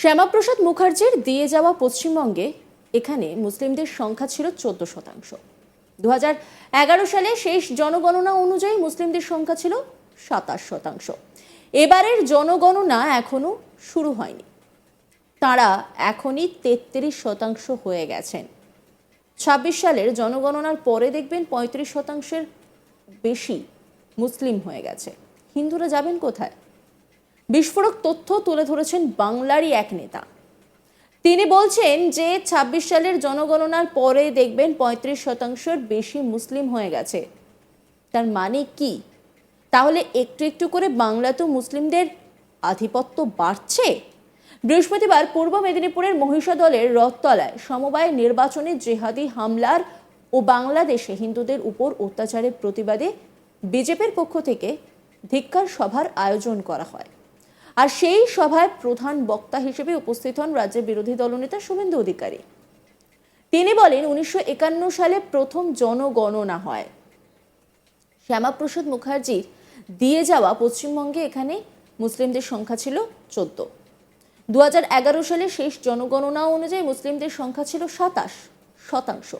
শ্যামাপ্রসাদ মুখার্জির দিয়ে যাওয়া পশ্চিমবঙ্গে এখানে মুসলিমদের সংখ্যা ছিল 14%। 2011 সালে শেষ জনগণনা অনুযায়ী মুসলিমদের সংখ্যা ছিল 27%। এবারের জনগণনা এখনো শুরু হয়নি, তারা এখনই 33% হয়ে গেছেন। 26 সালের জনগণনার পরে দেখবেন 35%-এর বেশি মুসলিম হয়ে গেছে। হিন্দুরা যাবেন কোথায়? বিস্ফোরক তথ্য তুলে ধরেছেন বাংলারই এক নেতা। তিনি বলছেন যে 26 সালের জনগণনার পরে দেখবেন 35%-এর বেশি মুসলিম হয়ে গেছে। তার মানে কি? তাহলে একটু একটু করে বাংলাতেও মুসলিমদের আধিপত্য বাড়ছে? বৃহস্পতিবার পূর্ব মেদিনীপুরের মহিষাদলের রথতলায় সমবায় নির্বাচনে জেহাদি হামলার ও বাংলাদেশে হিন্দুদের উপর অত্যাচারের প্রতিবাদে বিজেপির পক্ষ থেকে ধিক্কার সভার আয়োজন করা হয়। আর সেই সভায় প্রধান বক্তা হিসেবে উপস্থিত হন রাজ্যের বিরোধী দলনেতা শুভেন্দু অধিকারী। তিনি বলেন 1951 সালে প্রথম জনগণনা হয়। শ্যামাপ্রসাদ মুখার্জির দিয়ে যাওয়া পশ্চিমবঙ্গে এখানে মুসলিমদের সংখ্যা ছিল 14। 2011 সালে শেষ জনগণনা অনুযায়ী মুসলিমদের সংখ্যা ছিল 27%।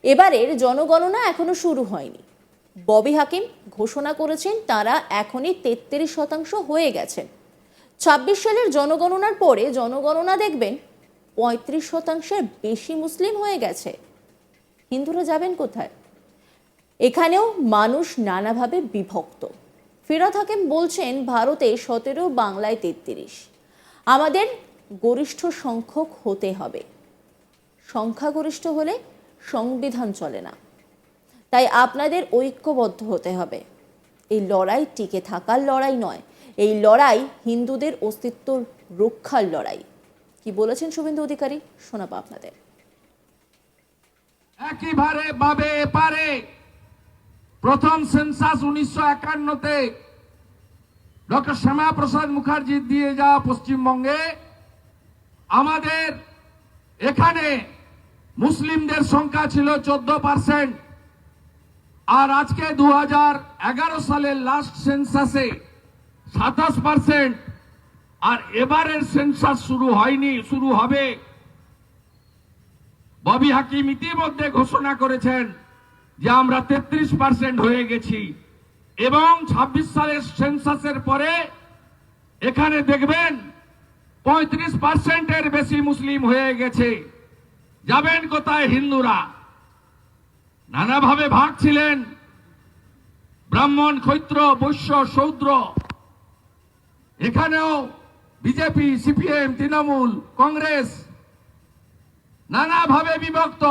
এবারের জনগণনা এখনো শুরু হয়নি। ববি হাকিম ঘোষণা করেছেন তারা এখনই 33% হয়ে গেছেন। 26 সালের জনগণনার পরে জনগণনা দেখবেন 35%-এর বেশি মুসলিম হয়ে গেছে। হিন্দুরা যাবেন কোথায়? এখানেও মানুষ নানাভাবে বিভক্ত। ফিরহাদ হাকিম বলছেন ভারতে 17, বাংলায় 33। আমাদের গরিষ্ঠ সংখ্যক হতে হবে। সংখ্যাগরিষ্ঠ হলে সংবিধান চলে না, তাই আপনাদের ঐক্যবদ্ধ হতে হবে। এই লড়াই টিকে থাকার লড়াই নয়, এই লড়াই হিন্দুদের অস্তিত্ব রক্ষার লড়াই। কি বলেছেন শুভেন্দু অধিকারী, শোনাবো আপনাদের। একইভাবে পারে প্রথম সেন্সাস 1951-তে ডক্টর শ্যামাপ্রসাদ মুখার্জি দিয়ে যাওয়া পশ্চিমবঙ্গে আমাদের এখানে মুসলিমদের সংখ্যা ছিল 14%। আর আজকে 2011 সালের লাস্ট সেন্সাসে 27%। আর এবারের সেন্সাস শুরু হয়নি, শুরু হবে। ববি হাকিম ইতিমধ্যে ঘোষণা করেছেন যে আমরা 33% হয়ে গেছি এবং 26 সালের সেন্সাসের পরে এখানে দেখবেন 35%-এর বেশি মুসলিম হয়ে গেছে। যাবেন কোথায় হিন্দুরা? নানাভাবে ভাগ ছিলেন, ব্রাহ্মণ, ক্ষত্র, বৈশ্য, শূদ্র। এখানেও বিজেপি, সিপিএম, তৃণমূল, কংগ্রেস নানাভাবে বিভক্ত।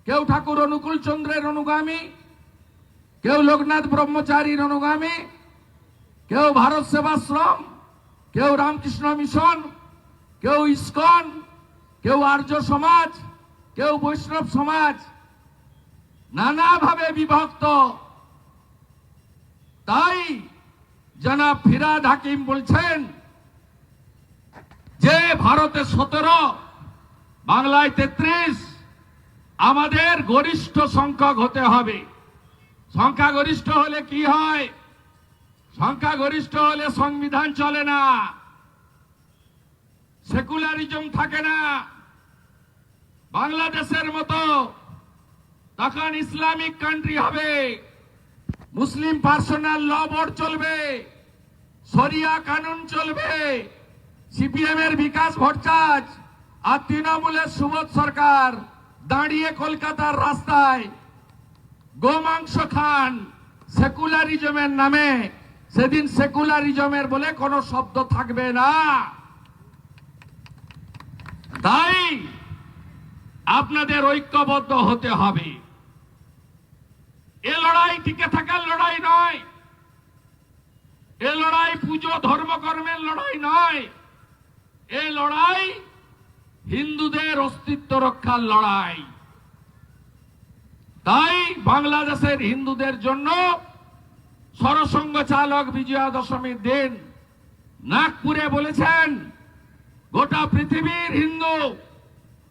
কেউ ঠাকুর অনুকূল চন্দ্রের অনুগামী, কেউ লোকনাথ ব্রহ্মচারীর অনুগামী, কেউ ভারত সেবাশ্রম, কেউ রামকৃষ্ণ মিশন, কেউ ইস্কন, কেউ আর্য সমাজ, কেউ বৈষ্ণব সমাজ, নানাভাবে বিভক্ত। তাই জনাব ফিরহাদ হাকিম বলছেন যে ভারতে 17, বাংলায় 33, আমাদের গরিষ্ঠ সংখ্যক হতে হবে। সংখ্যাগরিষ্ঠ হলে কি হয়? সংখ্যাগরিষ্ঠ হলে সংবিধান চলে না, সেকুলারিজম থাকে না। বাংলাদেশের মতো তখন ইসলামিক কান্ট্রি হবে, মুসলিম পার্সোনাল ল বোর্ড চলবে, শরিয়া কানুন চলবে। সিপিএম এর বিকাশ ভট্টাচার্য আর তৃণমূলের সুবোধ সরকার দাঁড়িয়ে কলকাতার রাস্তায় গোমাংস খান সেকুলারিজমের নামে। সেদিন সেকুলারিজমের বলে কোনো শব্দ থাকবে না। তাই আপনাদের ঐক্যবদ্ধ হতে হবে। এ লড়াই টিকে থাকার লড়াই নয়, এ লড়াই পুজো ধর্মকর্মের লড়াই নয়, এ লড়াই হিন্দুদের অস্তিত্ব রক্ষার লড়াই। তাই বাংলাদেশের হিন্দুদের জন্য সরসংঘ চালক বিজয়া দশমীর দিন নাগপুরে বলেছেন গোটা পৃথিবীর হিন্দু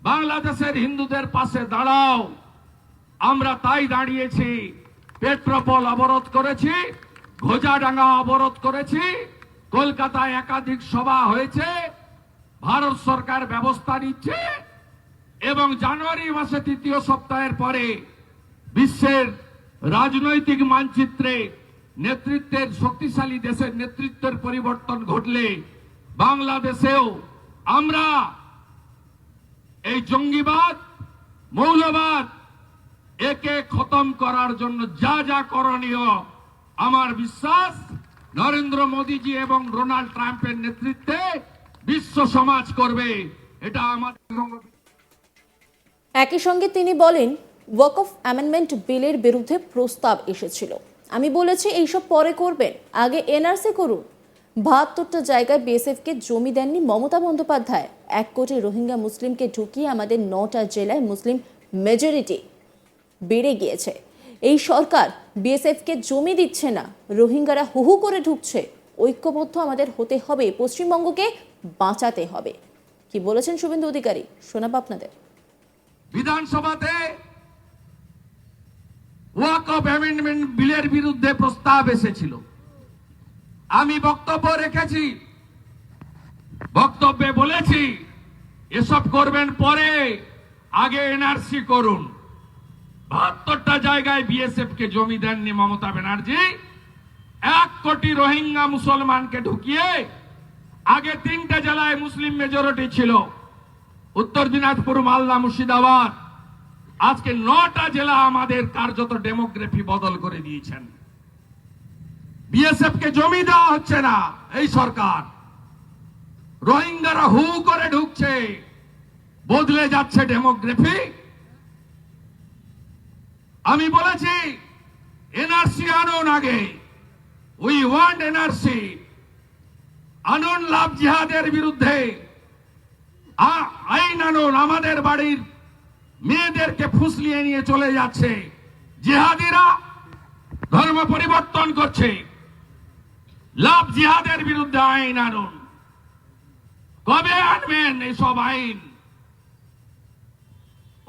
বাংলাদেশের হিন্দুদের পাশে দাঁড়াও। আমরা তাই দাঁড়িয়েছি। পেট্রোপল অবরোধ করেছি, ঘোজাডাঙ্গা অবরোধ করেছি, কলকাতায় একাধিক সভা হয়েছে, ভারত সরকার ব্যবস্থা নিচ্ছে এবং জানুয়ারি মাসে তৃতীয় সপ্তাহের পরে বিশ্বের রাজনৈতিক মানচিত্রে নেতৃত্বের শক্তিশালী দেশের নেতৃত্বের পরিবর্তন ঘটলে বাংলাদেশেও আমরা এই জঙ্গিবাদ, মৌলবাদ একে খতম করার জন্য যা যা করণীয়, আমার বিশ্বাস নরেন্দ্র মোদীজি এবং ডোনাল্ড ট্রাম্পের নেতৃত্বে বিশ্ব সমাজ করবে। এটা আমাদের। একই সঙ্গে তিনি বলেন, ওয়াকফ অ্যামেন্ডমেন্ট বিলের বিরুদ্ধে প্রস্তাব এসেছিল, আমি বলেছি এইসব পরে করবেন, আগে এনআরসি করুন। ৭২টা জায়গায় বিএসএফকে জমি দেননি মমতা বন্দ্যোপাধ্যায়। ১ কোটি রোহিঙ্গা মুসলিমকে ঢুকিয়ে আমাদের ৯টা জেলায় মুসলিম মেজরিটি বেড়ে গিয়েছে। এই সরকার বিএসএফকে জমি দিচ্ছে না, রোহিঙ্গারা হুহু করে ঢুকছে। ঐক্যবদ্ধ আমাদের হতে হবে, পশ্চিমবঙ্গকে বাঁচাতে হবে। কি বলেছেন শুভেন্দু অধিকারী, শোনাবো আপনাদের। বিধানসভাতে ওয়াকফ অ্যামেন্ডমেন্ট বিলের বিরুদ্ধে প্রস্তাব এসেছিল, আমি বক্তব্য রেখেছি, বক্তব্যে বলেছি এসব করবেন পরে, আগে এনআরসি করুন। ৭২টা জায়গায় বিএসএফ কে জমি দেননি মমতা ব্যানার্জি। ১ কোটি রোহিঙ্গা মুসলমানকে ঢুকিয়ে, আগে 3টে জেলায় মুসলিম মেজরিটি ছিল, উত্তর দিনাজপুর, মালদা, মুর্শিদাবাদ। আজকে 9টা জেলা আমাদের কার্যত ডেমোগ্রাফি বদল করে দিয়েছেন। বিএসএফ কে জমি দেওয়া হচ্ছে না এই সরকার, রোহিঙ্গারা হু করে ঢুকছে, বদলে যাচ্ছে ডেমোগ্রাফি। আমি বলেছি এনআরসি আনুন, আগে উই ওয়ান্ট এনআরসি আনুন। লাভ জিহাদের বিরুদ্ধে আইন আনুন। আমাদের বাড়ির মেয়েদেরকে ফুসলিয়ে নিয়ে চলে যাচ্ছে জিহাদিরা, ধর্ম পরিবর্তন করছে। লাভ জিহাদের বিরুদ্ধে আইন আনুন। কবে আনবেন এইসব আইন?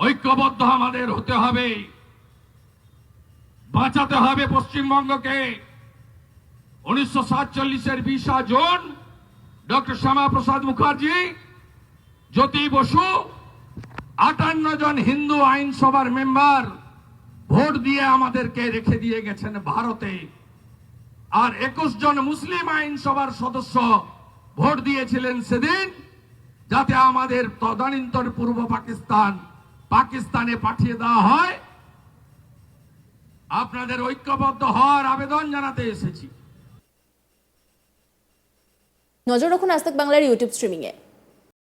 ঐক্যবদ্ধ আমাদের হতে হবে, বাঁচাতে হবে পশ্চিমবঙ্গকে। 1947-এর 20 জুন ডক্টর শ্যামাপ্রসাদ মুখার্জি, জ্যোতি বসু, 58 জন হিন্দু আইনসভার মেম্বার ভোট দিয়ে আমাদেরকে রেখে দিয়ে গেছেন ভারতে। আর 21 জন মুসলিম আইনসভার সদস্য ভোট দিয়েছিলেন সেদিন, যাতে আমাদের তদানীন্তন পূর্ব পাকিস্তানে পাঠিয়ে দেওয়া হয়। আপনাদের ঐক্যবদ্ধ হওয়ার আবেদন জানাতে এসেছি। নজর রাখুন আজ তাক বাংলার ইউটিউব স্ট্রিমিংয়ে।